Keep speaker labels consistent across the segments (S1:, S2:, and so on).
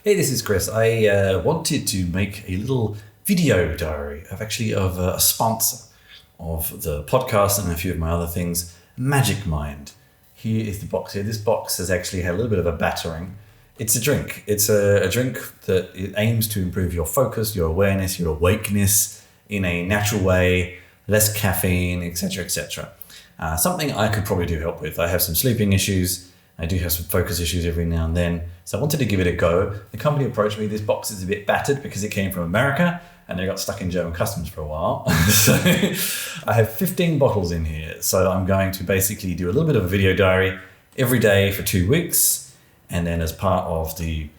S1: Hey, this is Chris. I wanted to make a little video diary of a sponsor of the podcast and a few of my other things, Magic Mind. Here is the box here. This box has actually had a little bit of a battering. It's a drink. It's a drink that it aims to improve your focus, your awareness, your awakeness in a natural way, less caffeine, etc., etc. Something I could probably do help with. I have some sleeping issues. I do have some focus issues every now and then. So I wanted to give it a go. The company approached me. This box is a bit battered because it came from America and they got stuck in German customs for a while. So I have 15 bottles in here. So I'm going to basically do a little bit of a video diary every day for 2 weeks. And then as part of the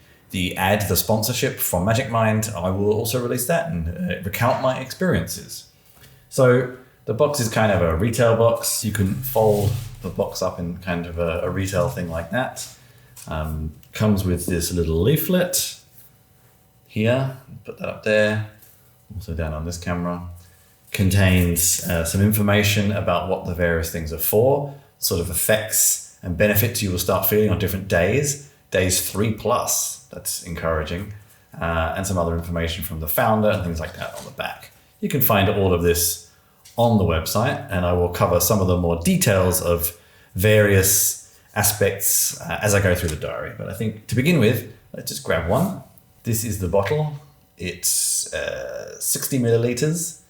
S1: sponsorship from Magic Mind, I will also release that and recount my experiences. So the box is kind of a retail box. You can fold the box up in kind of a retail thing like that. Comes with this little leaflet here. Put that up there. Also down on this camera. Contains some information about what the various things are for, sort of effects and benefits you will start feeling on different days. Days 3+, that's encouraging. And some other information from the founder and things like that on the back. You can find all of this on the website, and I will cover some of the more details of various aspects as I go through the diary. But I think to begin with, let's just grab one. This is the bottle. It's 60 milliliters.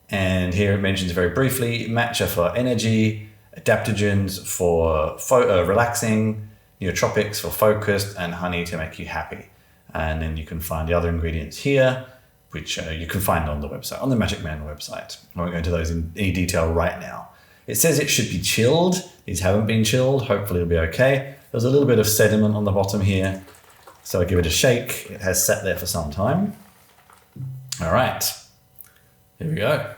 S1: And here it mentions very briefly, Matcha for energy, Adaptogens for relaxing, Nootropics for focused, and honey to make you happy. And then you can find the other ingredients here, which you can find on the website, on the Magic Man website. I won't go into those in any detail right now. It says it should be chilled. These haven't been chilled. Hopefully it'll be okay. There's a little bit of sediment on the bottom here. So I give it a shake. It has sat there for some time. All right, here we go.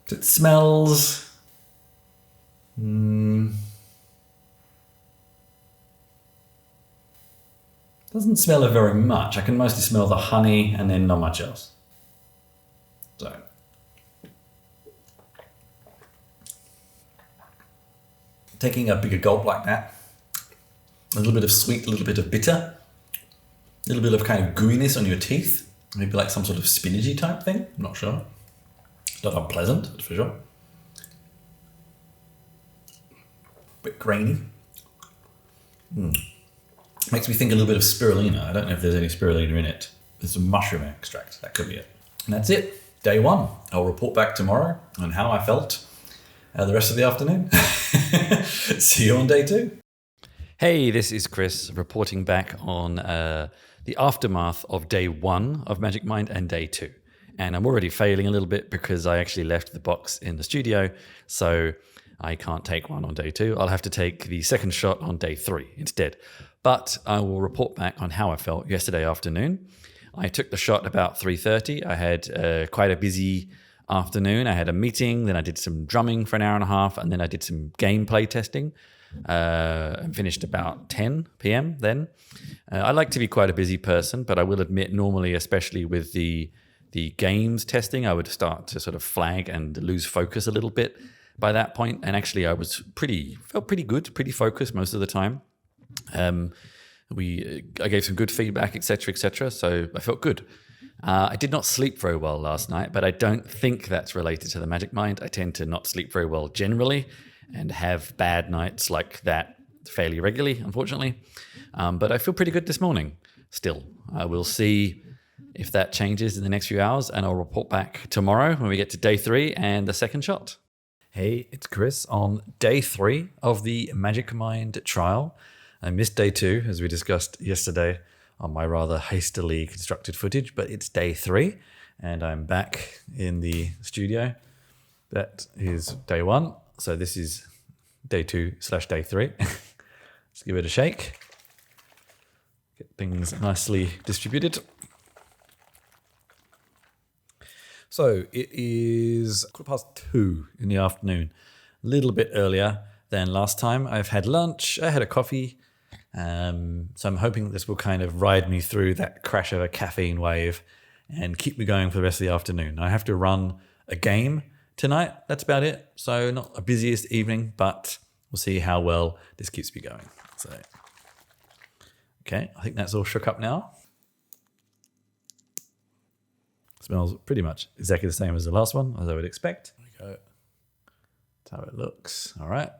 S1: It smells... Doesn't smell it very much. I can mostly smell the honey and then not much else. So. Taking a bigger gulp like that. A little bit of sweet, a little bit of bitter. A little bit of kind of gooiness on your teeth. Maybe like some sort of spinachy type thing. I'm not sure. It's not unpleasant, that's for sure. Bit grainy. Makes me think a little bit of spirulina. I don't know if there's any spirulina in it. There's some mushroom extract. That could be it. And that's it. Day 1. I'll report back tomorrow on how I felt the rest of the afternoon. See you on day 2. Hey, this is Chris reporting back on the aftermath of day 1 of Magic Mind and day 2. And I'm already failing a little bit because I actually left the box in the studio. So I can't take one on day 2. I'll have to take the second shot on day 3 instead. But I will report back on how I felt yesterday afternoon. I took the shot about 3:30. I had quite a busy afternoon. I had a meeting, then I did some drumming for an hour and a half, and then I did some gameplay testing and finished about 10 p.m. then. I like to be quite a busy person, but I will admit normally, especially with the games testing, I would start to sort of flag and lose focus a little bit by that point. And actually I felt pretty good, pretty focused most of the time. I gave some good feedback, etc., so I felt good. I did not sleep very well last night, but I don't think that's related to the Magic Mind. I tend to not sleep very well generally and have bad nights like that fairly regularly, unfortunately. But I feel pretty good this morning still. We'll see if that changes in the next few hours, and I'll report back tomorrow when we get to day 3 and the second shot. Hey, it's Chris on day 3 of the Magic Mind trial. I missed day 2, as we discussed yesterday on my rather hastily constructed footage, but it's day 3, and I'm back in the studio. That is day 1, so this is day 2/day 3. Let's give it a shake. Get things nicely distributed. So it is 2:15 in the afternoon, a little bit earlier than last time. I've had lunch, I had a coffee. So I'm hoping this will kind of ride me through that crash of a caffeine wave and keep me going for the rest of the afternoon. I have to run a game tonight. That's about it. So not a busiest evening, but we'll see how well this keeps me going. So, okay, I think that's all shook up now. Smells pretty much exactly the same as the last one, as I would expect. There we go. That's how it looks. All right.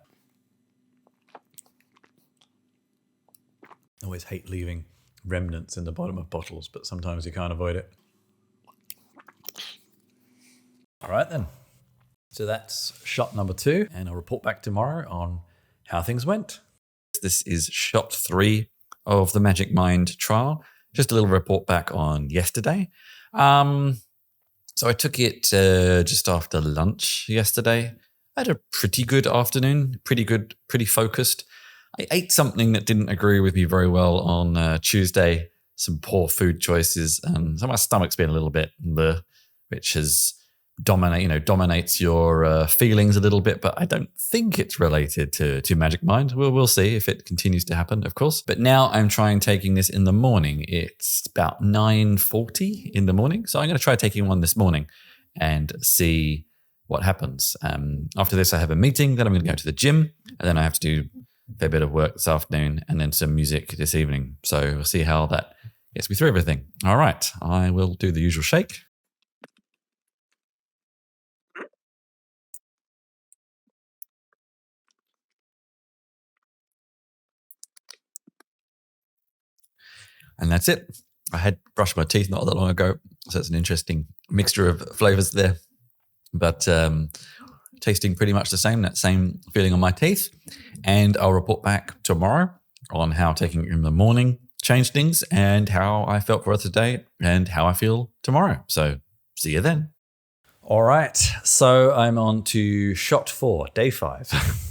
S1: I always hate leaving remnants in the bottom of bottles, but sometimes you can't avoid it. All right then. So that's shot number 2, and I'll report back tomorrow on how things went. This is shot 3 of the Magic Mind trial. Just a little report back on yesterday. So I took it just after lunch yesterday. I had a pretty good afternoon, pretty good, pretty focused. I ate something that didn't agree with me very well on Tuesday, some poor food choices, and so my stomach's been a little bit bleh, which has dominates your feelings a little bit, but I don't think it's related to Magic Mind. We'll see if it continues to happen, of course. But now I'm trying taking this in the morning. It's about 9:40 in the morning, so I'm going to try taking one this morning and see what happens. After this, I have a meeting, then I'm going to go to the gym, and then I have to do a fair bit of work this afternoon, and then some music this evening. So we'll see how that gets me through everything. All right, I will do the usual shake. And that's it. I had brushed my teeth not that long ago, so it's an interesting mixture of flavors there. But tasting pretty much the same, that same feeling on my teeth. And I'll report back tomorrow on how taking it in the morning changed things and how I felt for today and how I feel tomorrow. So see you then. All right. So I'm on to shot 4, day 5.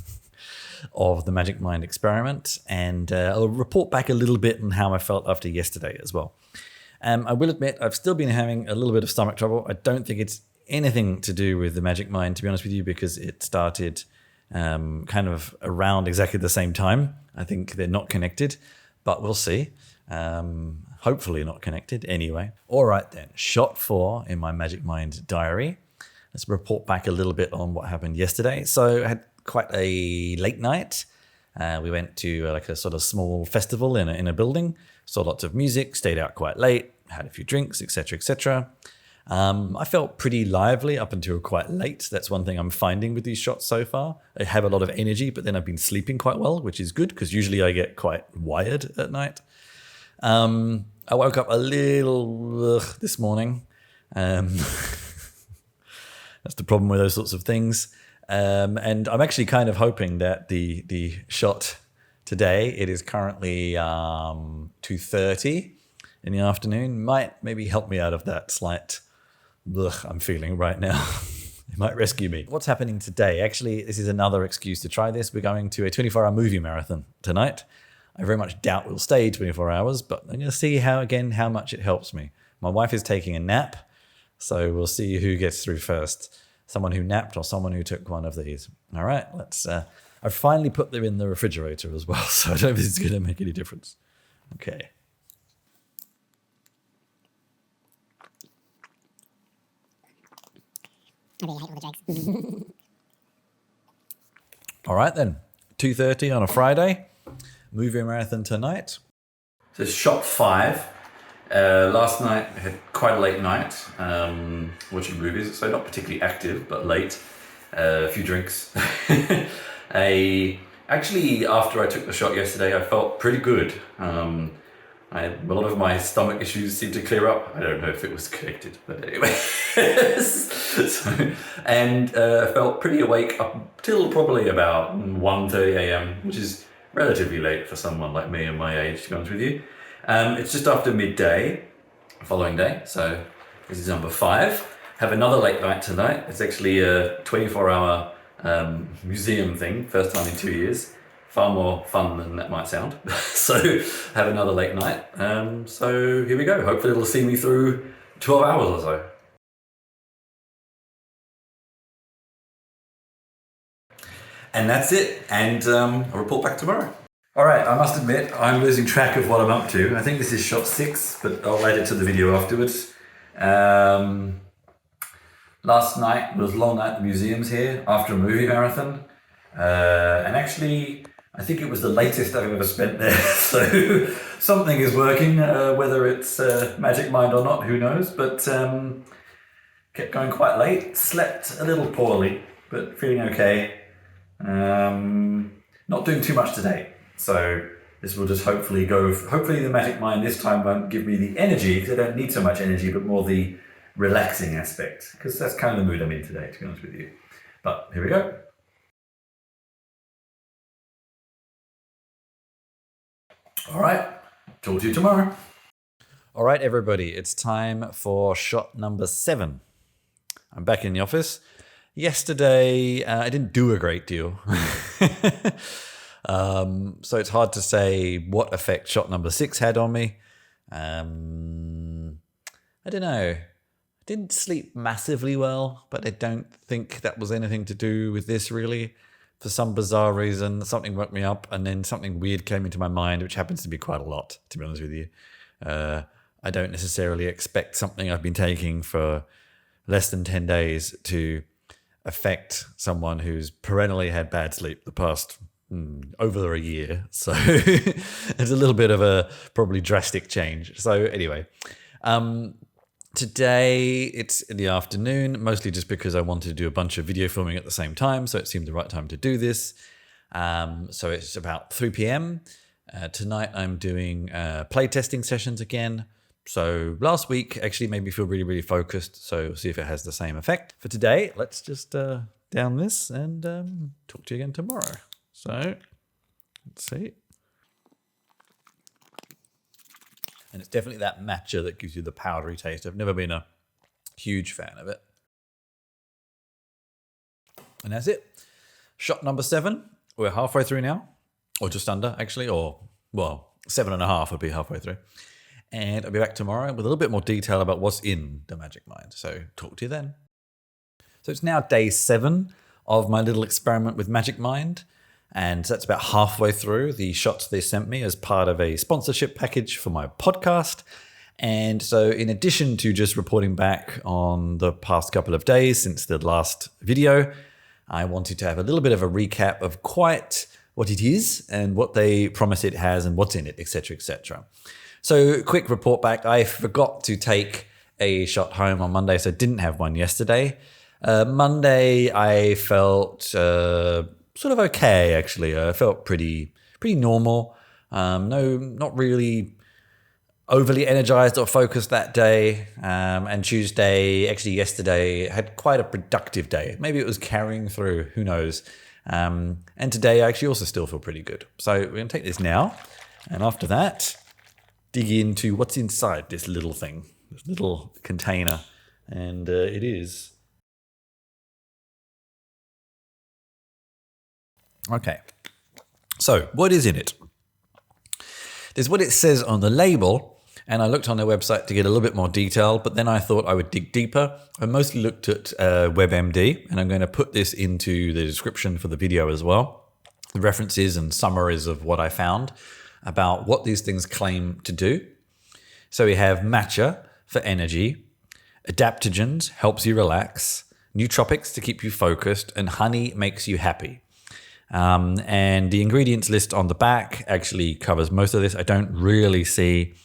S1: Of the Magic Mind experiment, and I'll report back a little bit on how I felt after yesterday as well. I will admit I've still been having a little bit of stomach trouble. I don't think it's anything to do with the Magic Mind, to be honest with you, because it started kind of around exactly the same time. I think they're not connected, but we'll see. Hopefully not connected anyway. All right then, shot 4 in my Magic Mind diary. Let's report back a little bit on what happened yesterday. So I had quite a late night. We went to like a sort of small festival in a building, saw lots of music, stayed out quite late, had a few drinks, etc., etc. I felt pretty lively up until quite late. That's one thing I'm finding with these shots so far. I have a lot of energy, but then I've been sleeping quite well, which is good because usually I get quite wired at night. I woke up a little this morning. That's the problem with those sorts of things. And I'm actually kind of hoping that the shot today, it is currently 2:30 in the afternoon, might maybe help me out of that slight I'm feeling right now. It might rescue me. What's happening today? Actually, this is another excuse to try this. We're going to a 24-hour movie marathon tonight. I very much doubt we'll stay 24 hours, but I'm going to see how much it helps me. My wife is taking a nap, so we'll see who gets through first. Someone who napped or someone who took one of these. All right, let's. I've finally put them in the refrigerator as well, so I don't know if this is going to make any difference. Okay.
S2: I really hate all the jokes.
S1: All right then, 2:30 on a Friday. Movie marathon tonight. So it's shot 5. Last night I had quite a late night watching movies, so not particularly active, but late. A few drinks. Actually, after I took the shot yesterday, I felt pretty good. A lot of my stomach issues seemed to clear up. I don't know if it was connected, but anyway. I felt pretty awake up till probably about 1:30 a.m., which is relatively late for someone like me and my age, to be honest with you. It's just after midday, following day, so this is number 5. Have another late night tonight. It's actually a 24-hour museum thing, first time in 2 years. Far more fun than that might sound. So have another late night. So here we go. Hopefully it'll see me through 12 hours or so. And that's it. And I'll report back tomorrow. All right, I must admit, I'm losing track of what I'm up to. I think this is shot 6, but I'll add it to the video afterwards. Last night was a long night at the museums here after a movie marathon. And actually, I think it was the latest I've ever spent there. So something is working, whether it's Magic Mind or not, who knows. But kept going quite late, slept a little poorly, but feeling okay. Not doing too much today. So this will just hopefully the Magic Mind this time won't give me the energy, because I don't need so much energy, but more the relaxing aspect, because that's kind of the mood I'm in today, to be honest with you. But here we go. All right, talk to you tomorrow. All right, everybody, it's time for shot number 7. I'm back in the office. Yesterday, I didn't do a great deal. So it's hard to say what effect shot number 6 had on me. I don't know. I didn't sleep massively well, but I don't think that was anything to do with this, really. For some bizarre reason, something woke me up, and then something weird came into my mind, which happens to be quite a lot, to be honest with you. I don't necessarily expect something I've been taking for less than 10 days to affect someone who's perennially had bad sleep the past over a year. So it's a little bit of a probably drastic change. So anyway, today it's in the afternoon, mostly just because I wanted to do a bunch of video filming at the same time. So it seemed the right time to do this. So it's about 3 p.m. Tonight I'm doing play testing sessions again. So last week actually made me feel really, really focused. So we'll see if it has the same effect. For today, let's just down this and talk to you again tomorrow. So let's see. And it's definitely that matcha that gives you the powdery taste. I've never been a huge fan of it. And that's it. Shot number 7. We're halfway through now, or just under actually, or well, 7.5 would be halfway through. And I'll be back tomorrow with a little bit more detail about what's in the Magic Mind. So talk to you then. So it's now day 7 of my little experiment with Magic Mind. And that's about halfway through the shots they sent me as part of a sponsorship package for my podcast. And so in addition to just reporting back on the past couple of days since the last video, I wanted to have a little bit of a recap of quite what it is and what they promise it has and what's in it, etc., etc. So quick report back. I forgot to take a shot home on Monday, so I didn't have one yesterday. Monday, I felt sort of okay, actually. I felt pretty normal. No, not really overly energized or focused that day. And Tuesday, actually yesterday, had quite a productive day. Maybe it was carrying through, who knows. And today, I actually also still feel pretty good. So we're going to take this now. And after that, dig into what's inside this little thing, this little container. And it is... Okay, so what is in it? There's what it says on the label, and I looked on their website to get a little bit more detail, but then I thought I would dig deeper. I mostly looked at WebMD, and I'm going to put this into the description for the video as well. The references and summaries of what I found about what these things claim to do. So we have Matcha for energy, Adaptogens helps you relax, Nootropics to keep you focused, and honey makes you happy. And the ingredients list on the back actually covers most of this. I don't really see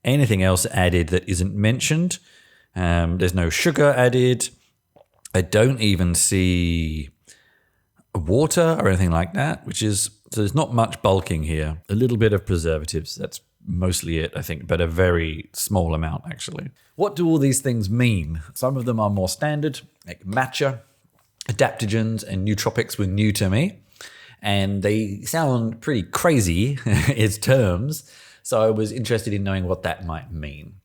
S1: anything else added that isn't mentioned. There's no sugar added. I don't even see water or anything like that, so there's not much bulking here. A little bit of preservatives, that's mostly it, I think, but a very small amount, actually. What do all these things mean? Some of them are more standard, like Matcha, Adaptogens, and Nootropics were new to me. And they sound pretty crazy, its terms. So I was interested in knowing what that might mean.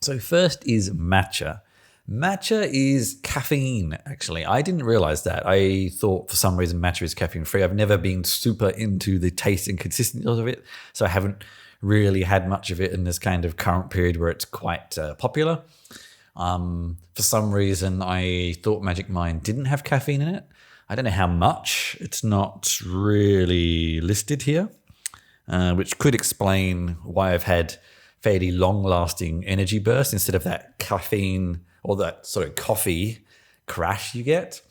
S1: So first is Matcha. Matcha is caffeine, actually. I didn't realize that. I thought for some reason Matcha is caffeine free. I've never been super into the taste and consistency of it. So I haven't really had much of it in this kind of current period where it's quite popular. For some reason, I thought Magic Mind didn't have caffeine in it. I don't know how much. It's not really listed here, which could explain why I've had fairly long-lasting energy bursts instead of that caffeine or that sort of coffee crash you get.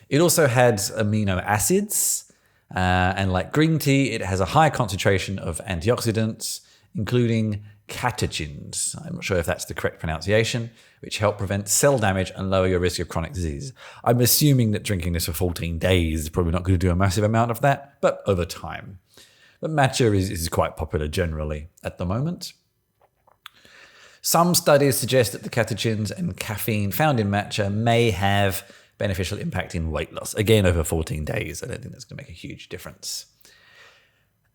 S1: It also had amino acids, And like green tea, it has a high concentration of antioxidants, including catechins. I'm not sure if that's the correct pronunciation, which help prevent cell damage and lower your risk of chronic disease. I'm assuming that drinking this for 14 days is probably not going to do a massive amount of that, but over time. But matcha is quite popular generally at the moment. Some studies suggest that the catechins and caffeine found in matcha may have beneficial impact in weight loss. Again, over 14 days. I don't think that's going to make a huge difference.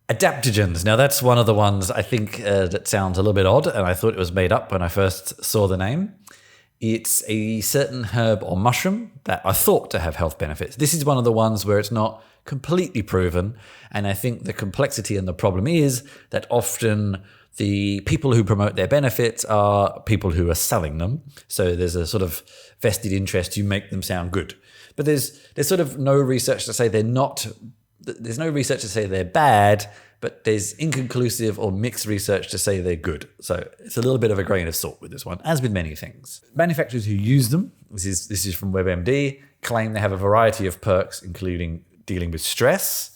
S1: Adaptogens. Now, that's one of the ones I think that sounds a little bit odd, and I thought it was made up when I first saw the name. It's a certain herb or mushroom that are thought to have health benefits. This is one of the ones where it's not completely proven, and I think the complexity and the problem is that often the people who promote their benefits are people who are selling them. So there's a sort of vested interest to make them sound good. But there's sort of no research to say they're not. There's no research to say they're bad, but there's inconclusive or mixed research to say they're good. So it's a little bit of a grain of salt with this one, as with many things. Manufacturers who use them, this is from WebMD, claim they have a variety of perks, including dealing with stress.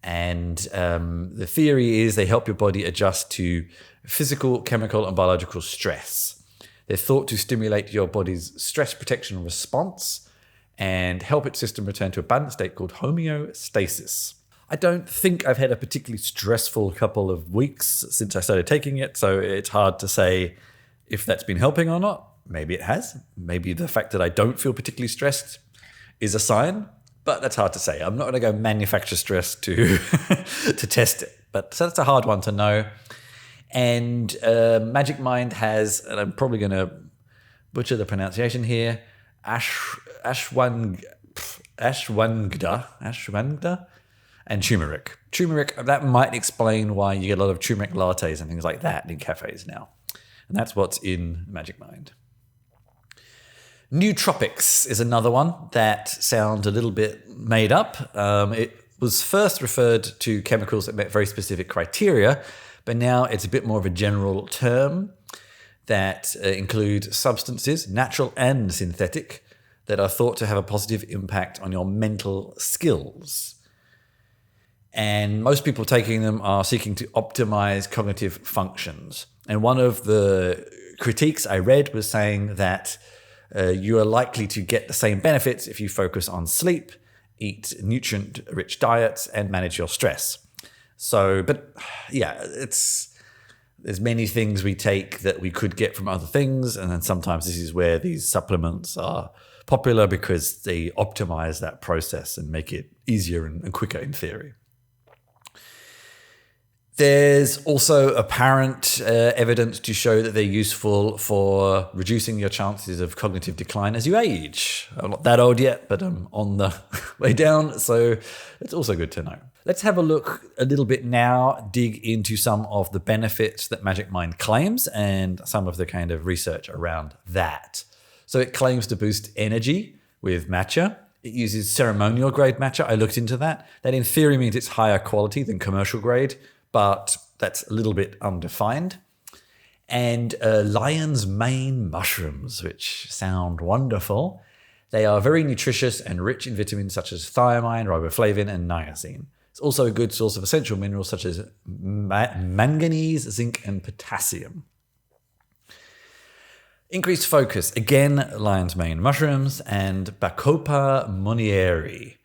S1: And the theory is they help your body adjust to physical, chemical, and biological stress. They're thought to stimulate your body's stress protection response and help its system return to a balanced state called homeostasis. I don't think I've had a particularly stressful couple of weeks since I started taking it, so it's hard to say if that's been helping or not. Maybe it has. Maybe the fact that I don't feel particularly stressed is a sign. But that's hard to say. I'm not going to go manufacture stress to to test it. But so that's a hard one to know. And Magic Mind has, and I'm probably going to butcher the pronunciation here, ashwagandha and turmeric. Turmeric, that might explain why you get a lot of turmeric lattes and things like that in cafes now. And that's what's in Magic Mind. Nootropics is another one that sounds a little bit made up. It was first referred to chemicals that met very specific criteria, but now it's a bit more of a general term that include substances, natural and synthetic, that are thought to have a positive impact on your mental skills. And most people taking them are seeking to optimize cognitive functions. And one of the critiques I read was saying that you are likely to get the same benefits if you focus on sleep, eat nutrient-rich diets, and manage your stress. So, but yeah, there's many things we take that we could get from other things, and then sometimes this is where these supplements are popular because they optimize that process and make it easier and quicker in theory. There's also apparent evidence to show that they're useful for reducing your chances of cognitive decline as you age. I'm not that old yet, but I'm on the way down, so it's also good to know. Let's have a look a little bit now, dig into some of the benefits that Magic Mind claims and some of the kind of research around that. So it claims to boost energy with matcha. It uses ceremonial grade matcha. I looked into that. That in theory means it's higher quality than commercial grade, but that's a little bit undefined. And lion's mane mushrooms, which sound wonderful. They are very nutritious and rich in vitamins such as thiamine, riboflavin, and niacin. It's also a good source of essential minerals such as manganese, zinc, and potassium. Increased focus. Again, lion's mane mushrooms and Bacopa monnieri,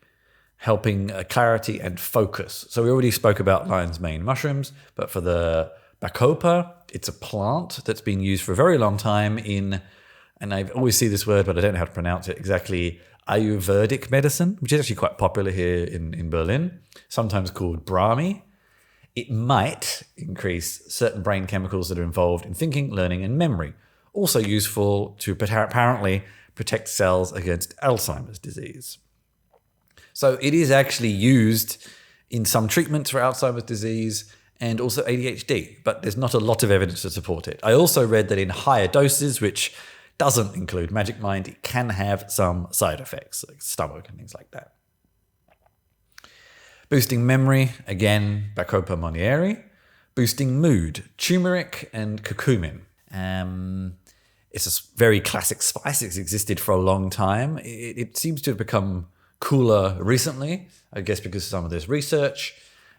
S1: helping clarity and focus. So we already spoke about lion's mane mushrooms, but for the Bacopa, it's a plant that's been used for a very long time in, and I always see this word, but I don't know how to pronounce it exactly, Ayurvedic medicine, which is actually quite popular here in Berlin, sometimes called Brahmi. It might increase certain brain chemicals that are involved in thinking, learning, and memory. Also useful to apparently protect cells against Alzheimer's disease. So it is actually used in some treatments for Alzheimer's disease and also ADHD, but there's not a lot of evidence to support it. I also read that in higher doses, which doesn't include Magic Mind, it can have some side effects, like stomach and things like that. Boosting memory, again, Bacopa monnieri. Boosting mood, turmeric and curcumin. It's a very classic spice. It's existed for a long time. It seems to have become cooler recently, I guess because of some of this research.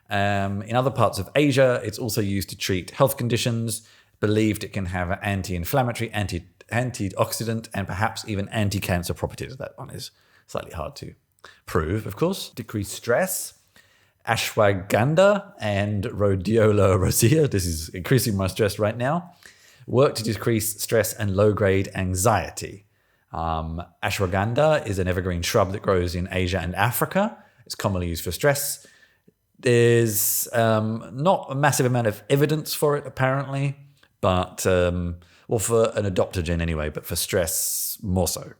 S1: In other parts of Asia, it's also used to treat health conditions, believed it can have anti-inflammatory, antioxidant, and perhaps even anti-cancer properties. That one is slightly hard to prove, of course. Decrease stress. Ashwagandha and rhodiola rosea, this is increasing my stress right now, work to decrease stress and low-grade anxiety. Ashwagandha is an evergreen shrub that grows in Asia and Africa. It's commonly used for stress. There's not a massive amount of evidence for it, apparently, but, well, for an adaptogen anyway, but for stress more so.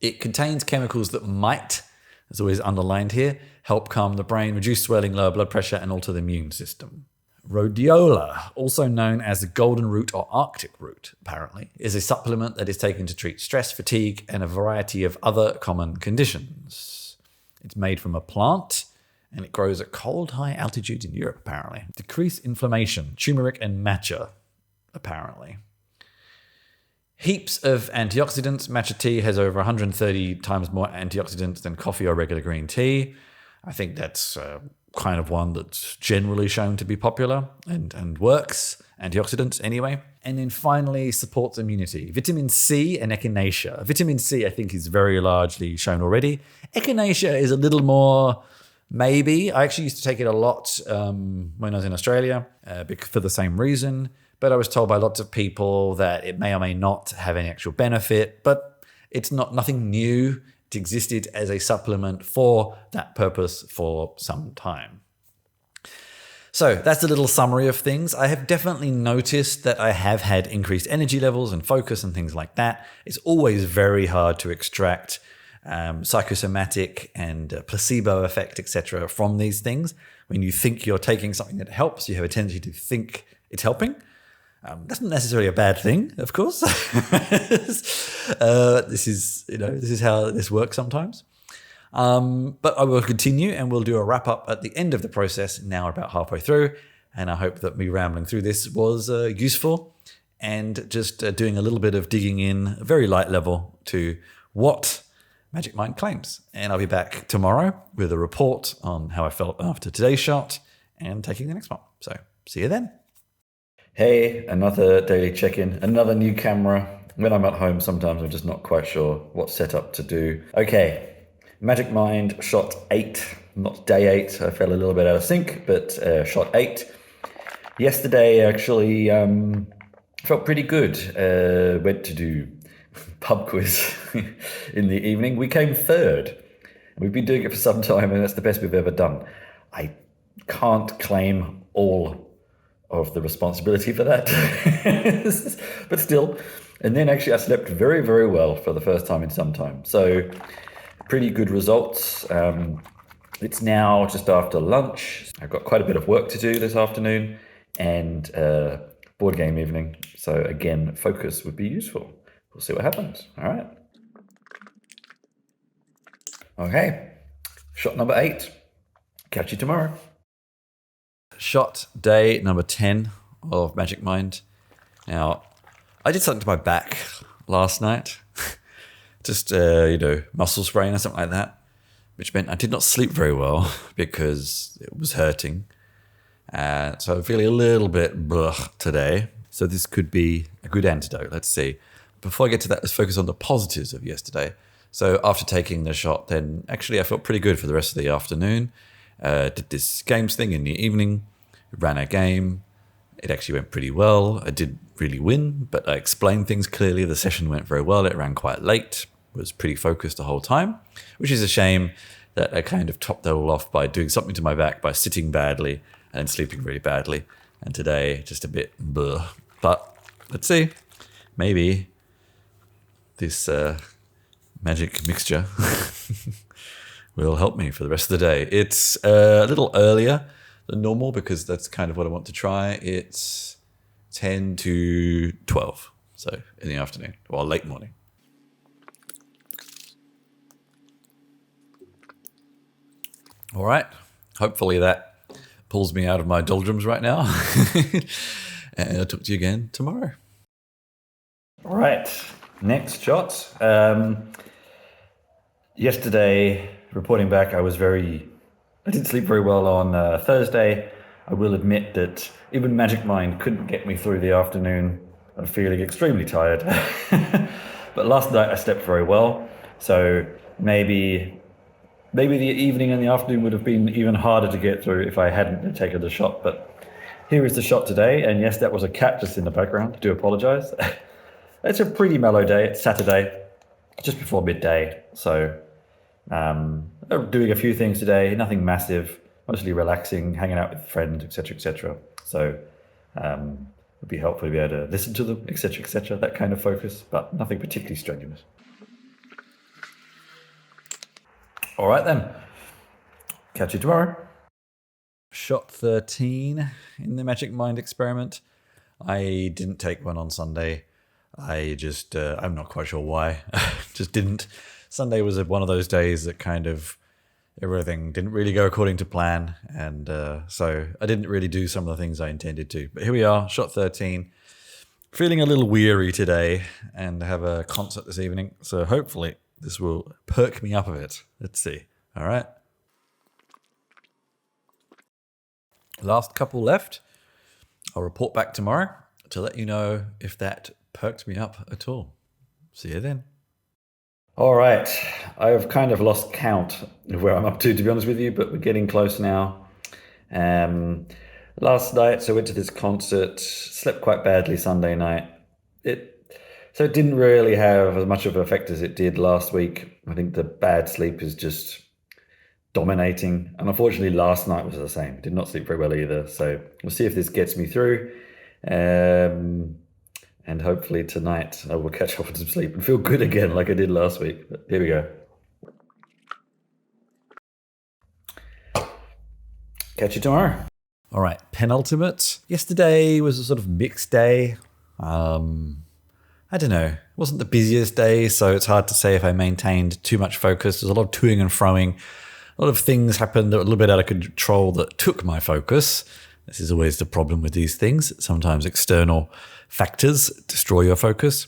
S1: It contains chemicals that might, as always underlined here, help calm the brain, reduce swelling, lower blood pressure, and alter the immune system. Rhodiola, also known as the golden root or Arctic root, apparently, is a supplement that is taken to treat stress, fatigue, and a variety of other common conditions. It's made from a plant, and it grows at cold, high altitudes in Europe, apparently. Decrease inflammation, turmeric and matcha, apparently. Heaps of antioxidants. Matcha tea has over 130 times more antioxidants than coffee or regular green tea. I think that's kind of one that's generally shown to be popular and works. Antioxidants anyway. And then finally, supports immunity. Vitamin C and echinacea. Vitamin C, I think, is very largely shown already. Echinacea is a little more maybe. I actually used to take it a lot when I was in Australia for the same reason. But I was told by lots of people that it may or may not have any actual benefit, but it's nothing new. It existed as a supplement for that purpose for some time. So that's a little summary of things. I have definitely noticed that I have had increased energy levels and focus and things like that. It's always very hard to extract psychosomatic and placebo effect, etc. from these things. When you think you're taking something that helps, you have a tendency to think it's helping. That's not necessarily a bad thing, of course. This is how this works sometimes. But I will continue and we'll do a wrap up at the end of the process. Now we're about halfway through, and I hope that me rambling through this was useful and just doing a little bit of digging in, a very light level, to what Magic Mind claims. And I'll be back tomorrow with a report on how I felt after today's shot and taking the next one. So see you then. Hey, another daily check-in, another new camera. When I'm at home, sometimes I'm just not quite sure what setup to do. Okay, Magic Mind shot 8, not day 8. I fell a little bit out of sync, but shot 8. Yesterday, actually, felt pretty good. Went to do pub quiz in the evening. We came third. We've been doing it for some time, and that's the best we've ever done. I can't claim all of the responsibility for that, but still. And then actually I slept very, very well for the first time in some time. So pretty good results. It's now just after lunch. I've got quite a bit of work to do this afternoon and board game evening. So again, focus would be useful. We'll see what happens. All right. Okay. Shot number 8. Catch you tomorrow. Shot day number 10 of Magic Mind. Now, I did something to my back last night. Just, muscle sprain or something like that, which meant I did not sleep very well because it was hurting. So I'm feeling a little bit today. So this could be a good antidote. Let's see. Before I get to that, let's focus on the positives of yesterday. So after taking the shot, then actually I felt pretty good for the rest of the afternoon. Did this games thing in the evening, ran a game. It actually went pretty well. I did really win, but I explained things clearly. The session went very well. It ran quite late, was pretty focused the whole time, which is a shame that I kind of topped that all off by doing something to my back by sitting badly and sleeping really badly. And today, just a bit blah. But let's see. Maybe this magic mixture will help me for the rest of the day. It's a little earlier than normal because that's kind of what I want to try. It's 10 to 12, so in the afternoon or late morning. All right, hopefully that pulls me out of my doldrums right now. And I'll talk to you again tomorrow. All right, next shot. Yesterday reporting back, I didn't sleep very well on Thursday. I will admit that even Magic Mind couldn't get me through the afternoon. I'm feeling extremely tired. But last night I slept very well, so maybe the evening and the afternoon would have been even harder to get through if I hadn't taken the shot. But here is the shot today, and yes, that was a cat just in the background. I do apologise. It's a pretty mellow day. It's Saturday, just before midday, so doing a few things today. Nothing massive, mostly relaxing, hanging out with friends, etc., etc. So it would be helpful to be able to listen to them, etc., that kind of focus, but nothing particularly strenuous. All right then. Catch you tomorrow. Shot 13 in the Magic Mind experiment. I didn't take one on Sunday. I just, I'm not quite sure why. Just didn't. Sunday was one of those days that kind of everything didn't really go according to plan. And so I didn't really do some of the things I intended to. But here we are, shot 13. Feeling a little weary today and have a concert this evening. So hopefully this will perk me up a bit. Let's see. All right. Last couple left. I'll report back tomorrow to let you know if that perked me up at all. See you then. All right. I've kind of lost count of where I'm up to be honest with you, but we're getting close now. Last night, so I went to this concert, slept quite badly Sunday night. So it didn't really have as much of an effect as it did last week. I think the bad sleep is just dominating. And unfortunately, last night was the same. Did not sleep very well either. So we'll see if this gets me through. And hopefully tonight I will catch up on some sleep and feel good again like I did last week. But here we go. Catch you tomorrow. All right, penultimate. Yesterday was a sort of mixed day. I don't know. It wasn't the busiest day, so it's hard to say if I maintained too much focus. There's a lot of toing and froing. A lot of things happened that were a little bit out of control that took my focus. This is always the problem with these things. Sometimes external factors destroy your focus.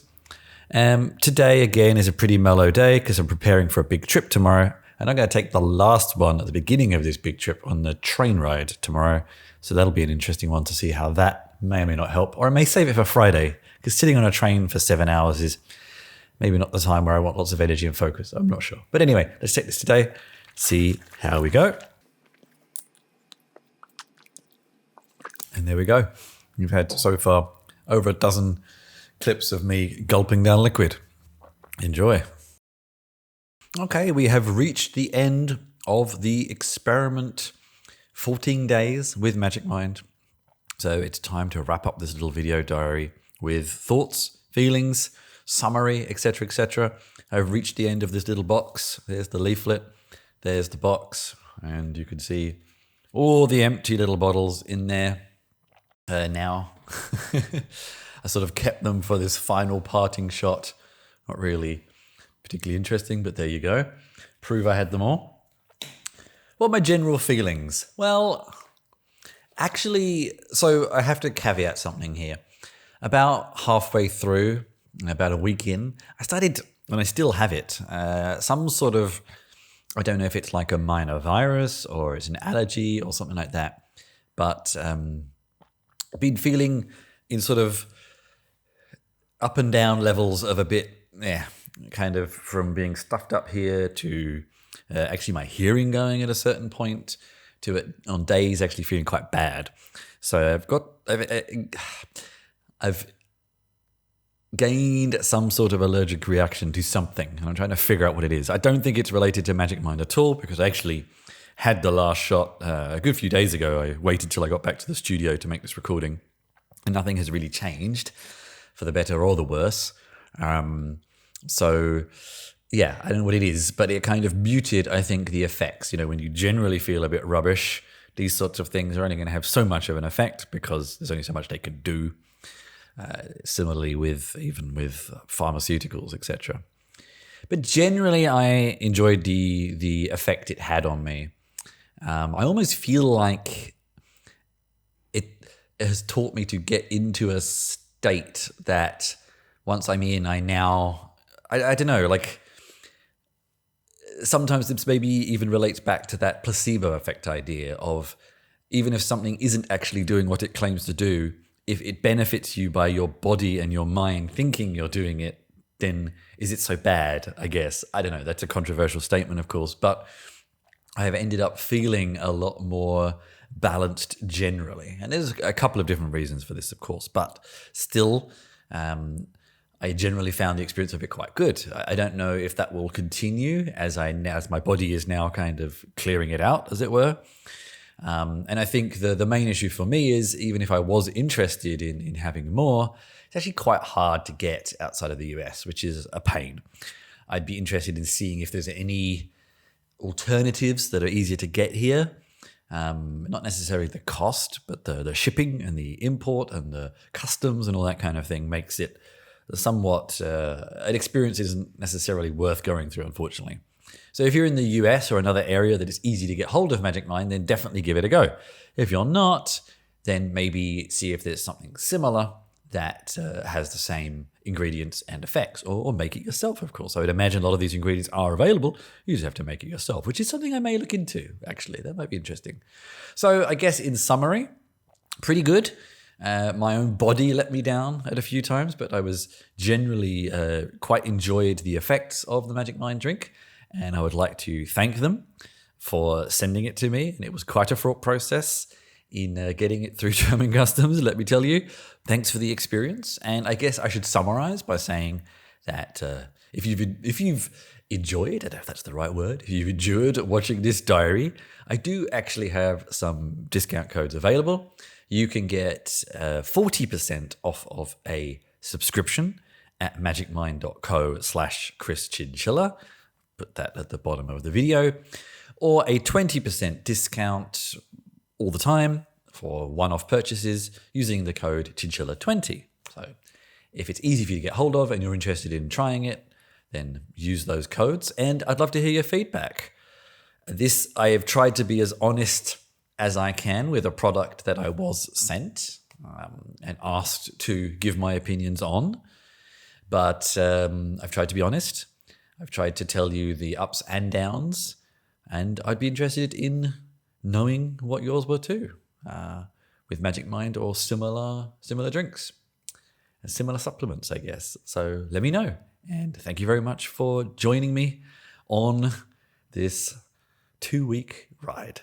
S1: Today, again, is a pretty mellow day because I'm preparing for a big trip tomorrow. And I'm going to take the last one at the beginning of this big trip on the train ride tomorrow. So that'll be an interesting one to see how that may or may not help. Or I may save it for Friday because sitting on a train for 7 hours is maybe not the time where I want lots of energy and focus. I'm not sure. But anyway, let's take this today, see how we go. And there we go. You've had so far over a dozen clips of me gulping down liquid. Enjoy. Okay, we have reached the end of the experiment. 14 days with Magic Mind. So it's time to wrap up this little video diary with thoughts, feelings, summary, etc., etc. I've reached the end of this little box. There's the leaflet. There's the box. And you can see all the empty little bottles in there now. I sort of kept them for this final parting shot. Not really particularly interesting, but there you go. Prove I had them all. What are my general feelings? Well, actually, so I have to caveat something here. About halfway through, about a week in, I started, and I still have it, some sort of, I don't know if it's like a minor virus or it's an allergy or something like that, but I've been feeling in sort of up and down levels of a bit, kind of from being stuffed up here to actually my hearing going at a certain point to it on days actually feeling quite bad. So I've gained some sort of allergic reaction to something and I'm trying to figure out what it is. I don't think it's related to Magic Mind at all because I actually had the last shot a good few days ago. I waited till I got back to the studio to make this recording and nothing has really changed for the better or the worse. So yeah, I don't know what it is, but it kind of muted, I think, the effects. You know, when you generally feel a bit rubbish, these sorts of things are only going to have so much of an effect because there's only so much they can do. Similarly even with pharmaceuticals, etc. But generally, I enjoyed the effect it had on me. I almost feel like it has taught me to get into a state that once I'm in, I don't know, like
S3: sometimes this maybe even relates back to that placebo effect idea of even if something isn't actually doing what it claims to do, if it benefits you by your body and your mind thinking you're doing it, then is it so bad, I guess? I don't know. That's a controversial statement, of course, but I have ended up feeling a lot more balanced generally. And there's a couple of different reasons for this, of course, but still, I generally found the experience of it quite good. I don't know if that will continue as my body is now kind of clearing it out, as it were. And I think the main issue for me is even if I was interested in having more, it's actually quite hard to get outside of the US, which is a pain. I'd be interested in seeing if there's any alternatives that are easier to get here. Not necessarily the cost, but the shipping and the import and the customs and all that kind of thing makes it somewhat an experience isn't necessarily worth going through, unfortunately. So if you're in the US or another area that is easy to get hold of Magic Mind, then definitely give it a go. If you're not, then maybe see if there's something similar that has the same ingredients and effects, or make it yourself, of course. I would imagine a lot of these ingredients are available. You just have to make it yourself, which is something I may look into, actually. That might be interesting. So I guess in summary, pretty good. My own body let me down at a few times, but I was generally quite enjoyed the effects of the Magic Mind drink. And I would like to thank them for sending it to me. And it was quite a fraught process in getting it through German customs, let me tell you. Thanks for the experience. And I guess I should summarize by saying that if you've enjoyed, I don't know if that's the right word, if you've enjoyed watching this diary, I do actually have some discount codes available. You can get 40% off of a subscription at magicmind.co/ChrisChinchilla. Put that at the bottom of the video, or a 20% discount all the time for one-off purchases using the code Chinchilla20. So if it's easy for you to get hold of and you're interested in trying it, then use those codes, and I'd love to hear your feedback. This, I have tried to be as honest as I can with a product that I was sent and asked to give my opinions on, but I've tried to be honest. I've tried to tell you the ups and downs, and I'd be interested in knowing what yours were too, with Magic Mind or similar drinks, and similar supplements, I guess. So let me know, and thank you very much for joining me on this 2-week ride.